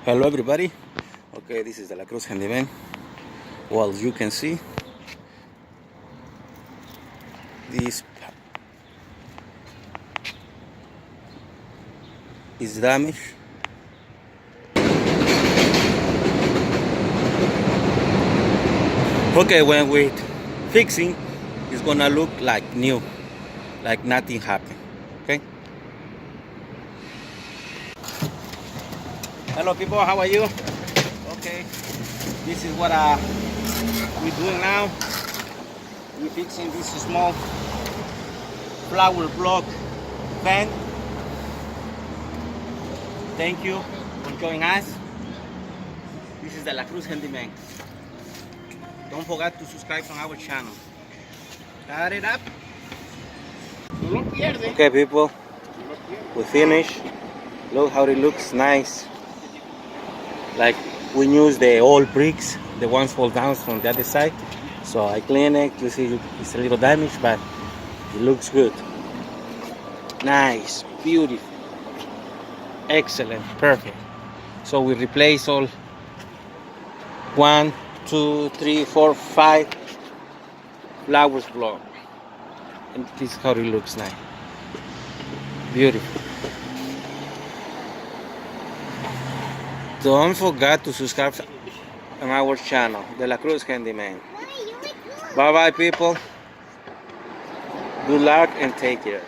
Hello everybody. Okay, this is the La Cruz Handyman. Well, as you can see, this is damaged. Okay, when we fixing, it's gonna look like new, like nothing happened. Okay. Hello people, how are you? Okay, this is what we're doing now. We're fixing this small flower block fan. Thank you for joining us. This is the La Cruz Handyman. Don't forget to subscribe on our channel. Cut it up. Okay people, we finished. Look how it looks nice. Like we use the old bricks, the ones fall down from the other side. So I clean it. You see it's a little damaged, but it looks good. Nice, beautiful, excellent, perfect. So we replace all 1, 2, 3, 4, 5 flowers block. And this is how it looks nice. Beautiful. Don't forget to subscribe on our channel, The La Cruz Handyman. Bye bye people. Good luck and take care.